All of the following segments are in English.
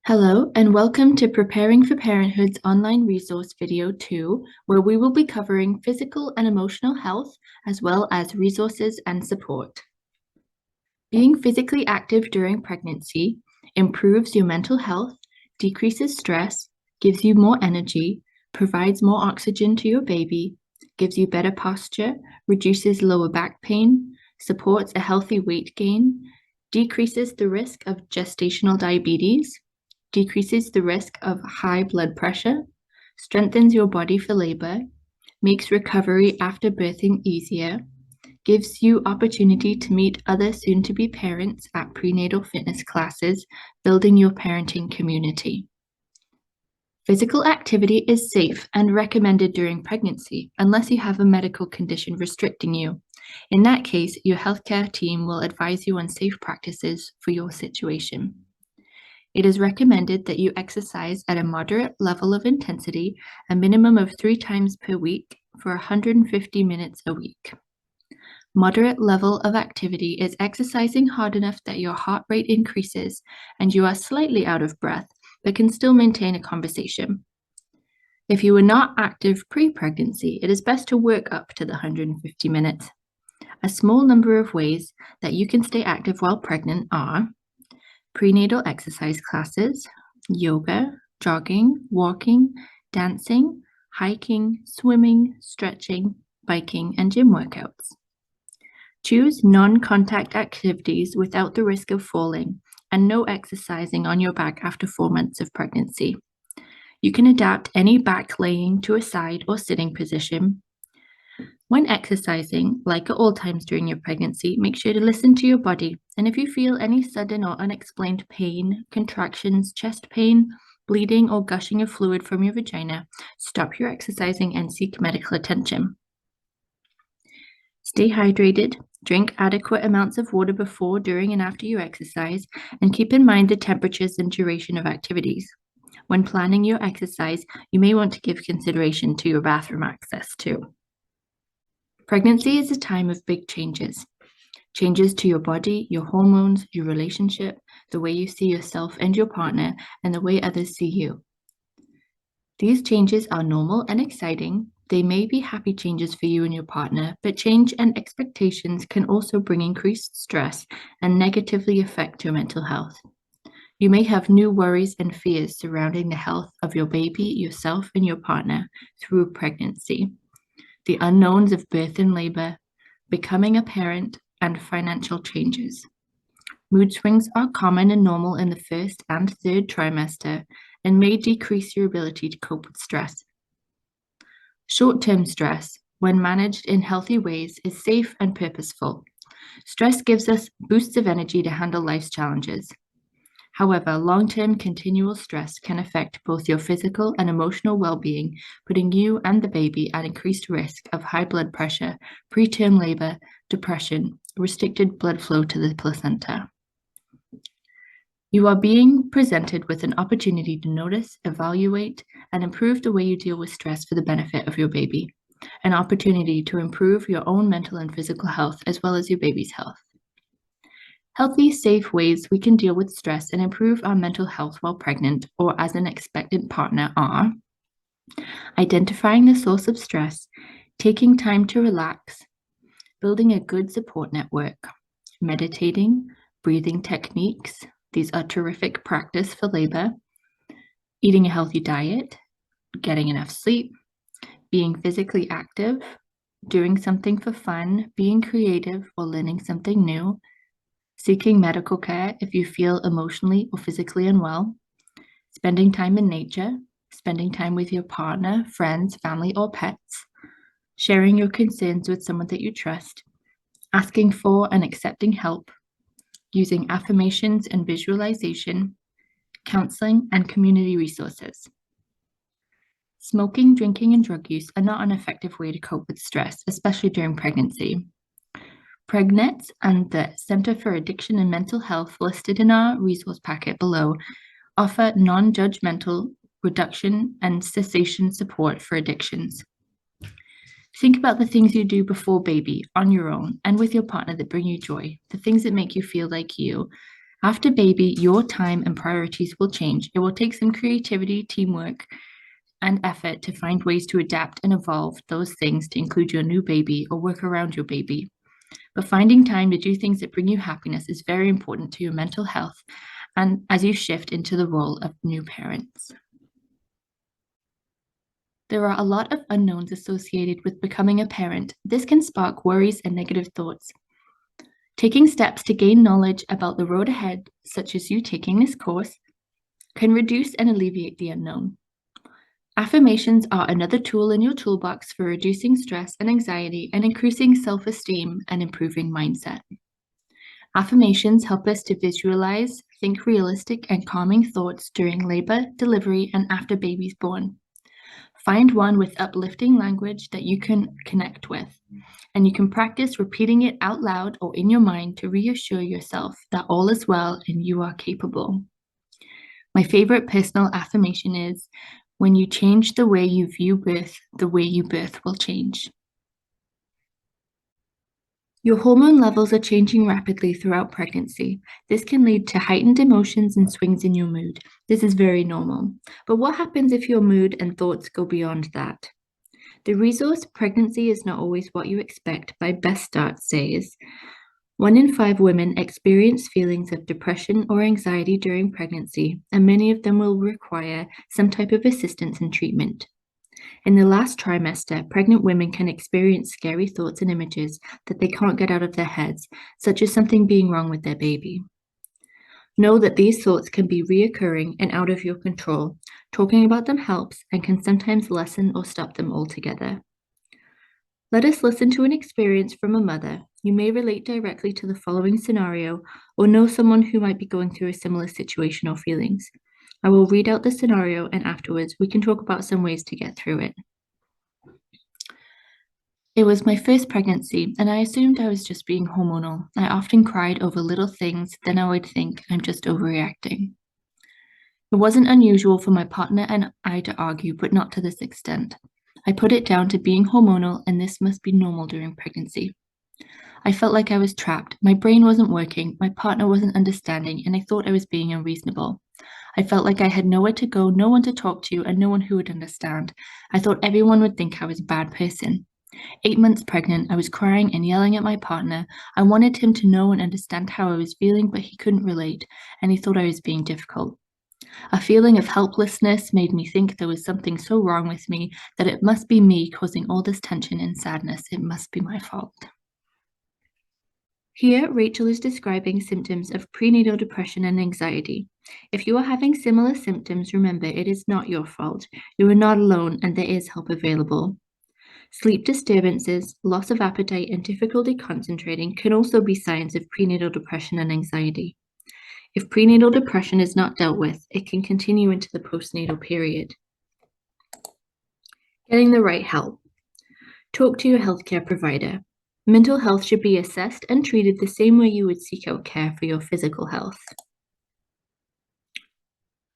Hello, and welcome to Preparing for Parenthood's online resource video 2, where we will be covering physical and emotional health, as well as resources and support. Being physically active during pregnancy improves your mental health, decreases stress, gives you more energy, provides more oxygen to your baby, gives you better posture, reduces lower back pain, supports a healthy weight gain, decreases the risk of gestational diabetes, decreases the risk of high blood pressure, strengthens your body for labor, makes recovery after birthing easier, gives you opportunity to meet other soon-to-be parents at prenatal fitness classes, building your parenting community. Physical activity is safe and recommended during pregnancy, unless you have a medical condition restricting you. In that case, your healthcare team will advise you on safe practices for your situation. It is recommended that you exercise at a moderate level of intensity, a minimum of 3 times per week for 150 minutes a week. Moderate level of activity is exercising hard enough that your heart rate increases and you are slightly out of breath, but can still maintain a conversation. If you were not active pre-pregnancy, it is best to work up to the 150 minutes. A small number of ways that you can stay active while pregnant are prenatal exercise classes, yoga, jogging, walking, dancing, hiking, swimming, stretching, biking, and gym workouts. Choose non-contact activities without the risk of falling and no exercising on your back after 4 months of pregnancy. You can adapt any back laying to a side or sitting position. When exercising, like at all times during your pregnancy, make sure to listen to your body. And if you feel any sudden or unexplained pain, contractions, chest pain, bleeding, or gushing of fluid from your vagina, stop your exercising and seek medical attention. Stay hydrated, drink adequate amounts of water before, during, and after you exercise, and keep in mind the temperatures and duration of activities. When planning your exercise, you may want to give consideration to your bathroom access too. Pregnancy is a time of big changes. Changes to your body, your hormones, your relationship, the way you see yourself and your partner, and the way others see you. These changes are normal and exciting. They may be happy changes for you and your partner, but change and expectations can also bring increased stress and negatively affect your mental health. You may have new worries and fears surrounding the health of your baby, yourself, and your partner through pregnancy. The unknowns of birth and labor, becoming a parent, and financial changes. Mood swings are common and normal in the first and third trimester and may decrease your ability to cope with stress. Short-term stress, when managed in healthy ways, is safe and purposeful. Stress gives us boosts of energy to handle life's challenges. However, long-term continual stress can affect both your physical and emotional well-being, putting you and the baby at increased risk of high blood pressure, preterm labor, depression, restricted blood flow to the placenta. You are being presented with an opportunity to notice, evaluate, and improve the way you deal with stress for the benefit of your baby. An opportunity to improve your own mental and physical health as well as your baby's health. Healthy, safe ways we can deal with stress and improve our mental health while pregnant or as an expectant partner are identifying the source of stress, taking time to relax, building a good support network, meditating, breathing techniques. These are terrific practice for labor, eating a healthy diet, getting enough sleep, being physically active, doing something for fun, being creative or learning something new, seeking medical care if you feel emotionally or physically unwell, spending time in nature, spending time with your partner, friends, family, or pets, sharing your concerns with someone that you trust, asking for and accepting help, using affirmations and visualization, counseling, and community resources. Smoking, drinking, and drug use are not an effective way to cope with stress, especially during pregnancy. PregNet and the Center for Addiction and Mental Health listed in our resource packet below offer non-judgmental reduction and cessation support for addictions. Think about the things you do before baby, on your own, and with your partner that bring you joy, the things that make you feel like you, After baby, your time and priorities will change. It will take some creativity, teamwork, and effort to find ways to adapt and evolve those things to include your new baby or work around your baby. But finding time to do things that bring you happiness is very important to your mental health and as you shift into the role of new parents. There are a lot of unknowns associated with becoming a parent. This can spark worries and negative thoughts. Taking steps to gain knowledge about the road ahead, such as you taking this course, can reduce and alleviate the unknown. Affirmations are another tool in your toolbox for reducing stress and anxiety and increasing self-esteem and improving mindset. Affirmations help us to visualize, think realistic and calming thoughts during labor, delivery, and after baby's born. Find one with uplifting language that you can connect with, and you can practice repeating it out loud or in your mind to reassure yourself that all is well and you are capable. My favorite personal affirmation is, when you change the way you view birth, the way you birth will change. Your hormone levels are changing rapidly throughout pregnancy. This can lead to heightened emotions and swings in your mood. This is very normal. But what happens if your mood and thoughts go beyond that? The resource Pregnancy is Not Always What You Expect by Best Start says, 1 in 5 women experience feelings of depression or anxiety during pregnancy, and many of them will require some type of assistance and treatment. In the last trimester, pregnant women can experience scary thoughts and images that they can't get out of their heads, such as something being wrong with their baby. Know that these thoughts can be reoccurring and out of your control. Talking about them helps and can sometimes lessen or stop them altogether. Let us listen to an experience from a mother. You may relate directly to the following scenario or know someone who might be going through a similar situation or feelings. I will read out the scenario and afterwards we can talk about some ways to get through it. It was my first pregnancy and I assumed I was just being hormonal. I often cried over little things, then I would think I'm just overreacting. It wasn't unusual for my partner and I to argue, but not to this extent. I put it down to being hormonal and this must be normal during pregnancy. I felt like I was trapped. My brain wasn't working, my partner wasn't understanding, and I thought I was being unreasonable. I felt like I had nowhere to go, no one to talk to, and no one who would understand. I thought everyone would think I was a bad person. 8 months pregnant, I was crying and yelling at my partner. I wanted him to know and understand how I was feeling, but he couldn't relate, and he thought I was being difficult. A feeling of helplessness made me think there was something so wrong with me that it must be me causing all this tension and sadness. It must be my fault. Here, Rachel is describing symptoms of prenatal depression and anxiety. If you are having similar symptoms, remember it is not your fault. You are not alone and there is help available. Sleep disturbances, loss of appetite, and difficulty concentrating can also be signs of prenatal depression and anxiety. If prenatal depression is not dealt with, it can continue into the postnatal period. Getting the right help. Talk to your healthcare provider. Mental health should be assessed and treated the same way you would seek out care for your physical health.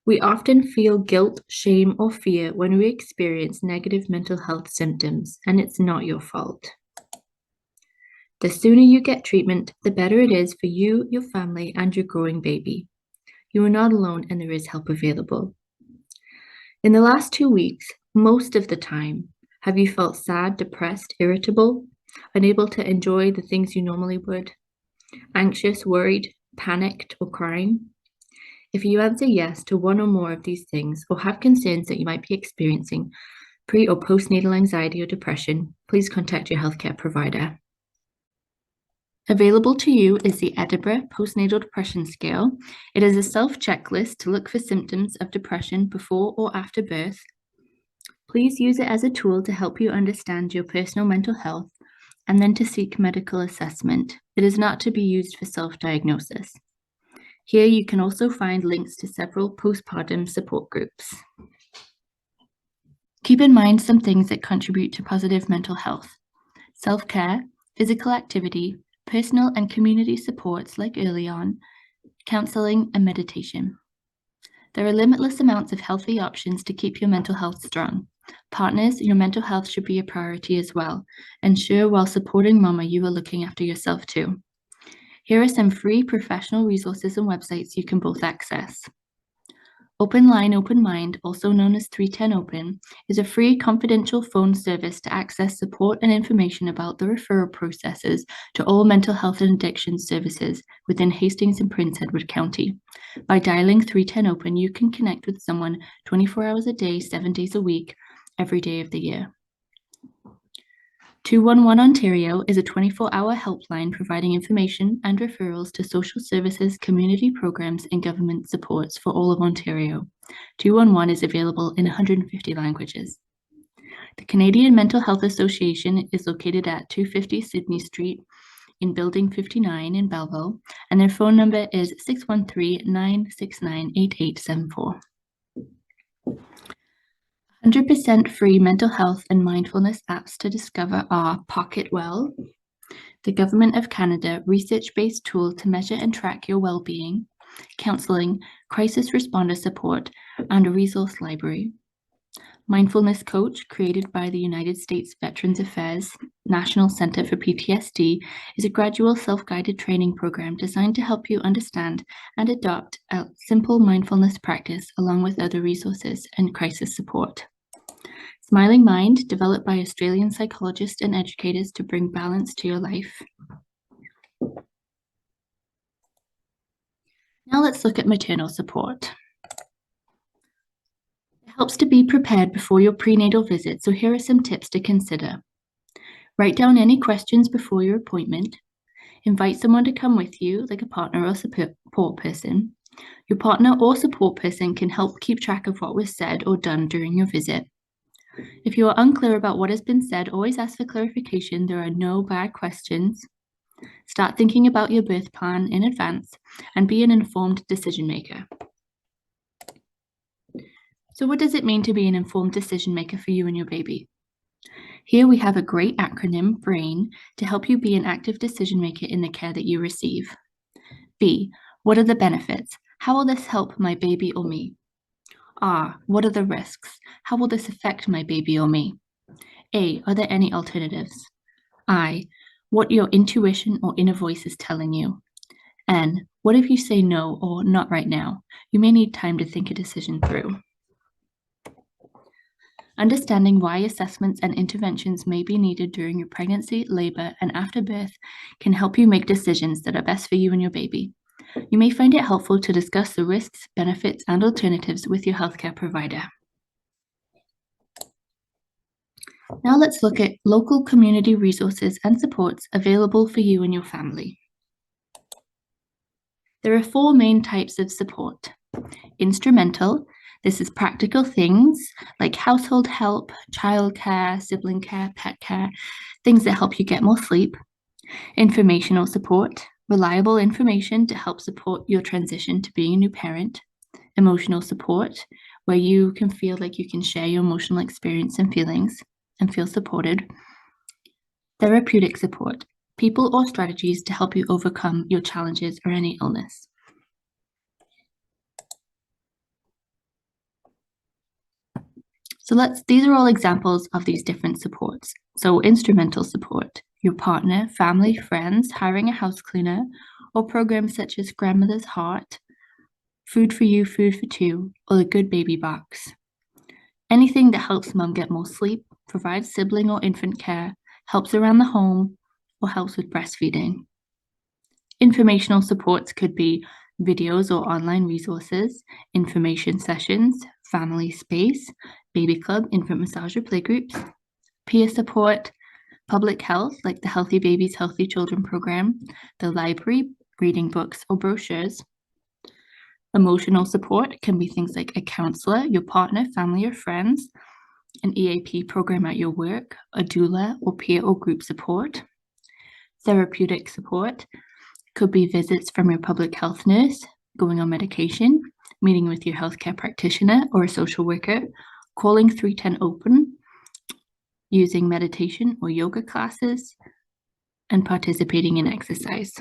We often feel guilt, shame, or fear when we experience negative mental health symptoms, and it's not your fault. The sooner you get treatment, the better it is for you, your family, and your growing baby. You are not alone and there is help available. In the last 2 weeks, most of the time, have you felt sad, depressed, irritable, unable to enjoy the things you normally would, anxious, worried, panicked, or crying? If you answer yes to one or more of these things or have concerns that you might be experiencing pre- or postnatal anxiety or depression, please contact your healthcare provider. Available to you is the Edinburgh Postnatal Depression Scale. It is a self-checklist to look for symptoms of depression before or after birth. Please use it as a tool to help you understand your personal mental health and then to seek medical assessment. It is not to be used for self-diagnosis. Here you can also find links to several postpartum support groups. Keep in mind some things that contribute to positive mental health: self-care, physical activity, personal and community supports like early on, counseling, and meditation. There are limitless amounts of healthy options to keep your mental health strong. Partners, your mental health should be a priority as well. Ensure while supporting mama you are looking after yourself too. Here are some free professional resources and websites you can both access. Open Line Open Mind, also known as 310 Open, is a free confidential phone service to access support and information about the referral processes to all mental health and addiction services within Hastings and Prince Edward County. By dialing 310 Open, you can connect with someone 24 hours a day, 7 days a week, every day of the year. 211 Ontario is a 24-hour helpline providing information and referrals to social services, community programs, and government supports for all of Ontario. 211 is available in 150 languages. The Canadian Mental Health Association is located at 250 Sydney Street in Building 59 in Belleville, and their phone number is 613-969-8874. 100% free mental health and mindfulness apps to discover are Pocket Well, the Government of Canada research-based tool to measure and track your well-being, counselling, crisis responder support, and a resource library. Mindfulness Coach, created by the United States Veterans Affairs National Center for PTSD, is a gradual self-guided training program designed to help you understand and adopt a simple mindfulness practice along with other resources and crisis support. Smiling Mind, developed by Australian psychologists and educators to bring balance to your life. Now let's look at maternal support. It helps to be prepared before your prenatal visit, so here are some tips to consider. Write down any questions before your appointment. Invite someone to come with you, like a partner or support person. Your partner or support person can help keep track of what was said or done during your visit. If you are unclear about what has been said, always ask for clarification. There are no bad questions. Start thinking about your birth plan in advance and be an informed decision maker. So what does it mean to be an informed decision maker for you and your baby? Here we have a great acronym, BRAIN, to help you be an active decision maker in the care that you receive. B, what are the benefits? How will this help my baby or me? R, what are the risks? How will this affect my baby or me? A, are there any alternatives? I, what your intuition or inner voice is telling you. N, what if you say no or not right now? You may need time to think a decision through. Understanding why assessments and interventions may be needed during your pregnancy, labor, and after birth can help you make decisions that are best for you and your baby. You may find it helpful to discuss the risks, benefits, and alternatives with your healthcare provider. Now let's look at local community resources and supports available for you and your family. There are 4 main types of support. Instrumental, this is practical things like household help, childcare, sibling care, pet care, things that help you get more sleep. Informational support, reliable information to help support your transition to being a new parent. Emotional support, where you can feel like you can share your emotional experience and feelings and feel supported. Therapeutic support, people or strategies to help you overcome your challenges or any illness. So these are all examples of these different supports. So instrumental support, your partner, family, friends, hiring a house cleaner, or programs such as Grandmother's Heart, Food for You, Food for Two, or the Good Baby Box. Anything that helps mom get more sleep, provides sibling or infant care, helps around the home, or helps with breastfeeding. Informational supports could be videos or online resources, information sessions, family space, baby club, infant massage or playgroups, peer support, public health, like the Healthy Babies, Healthy Children program, the library, reading books or brochures. Emotional support can be things like a counselor, your partner, family, or friends, an EAP program at your work, a doula, or peer or group support. Therapeutic support could be visits from your public health nurse, going on medication, meeting with your healthcare practitioner or a social worker, calling 310 Open, using meditation or yoga classes, and participating in exercise.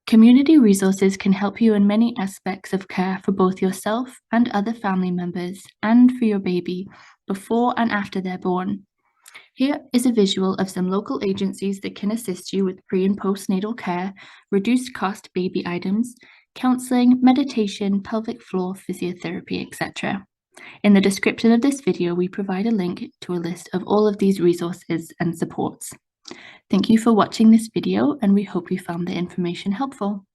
Community resources can help you in many aspects of care for both yourself and other family members and for your baby before and after they're born. Here is a visual of some local agencies that can assist you with pre- and postnatal care, reduced cost baby items, counselling, meditation, pelvic floor physiotherapy, etc. In the description of this video, we provide a link to a list of all of these resources and supports. Thank you for watching this video, and we hope you found the information helpful.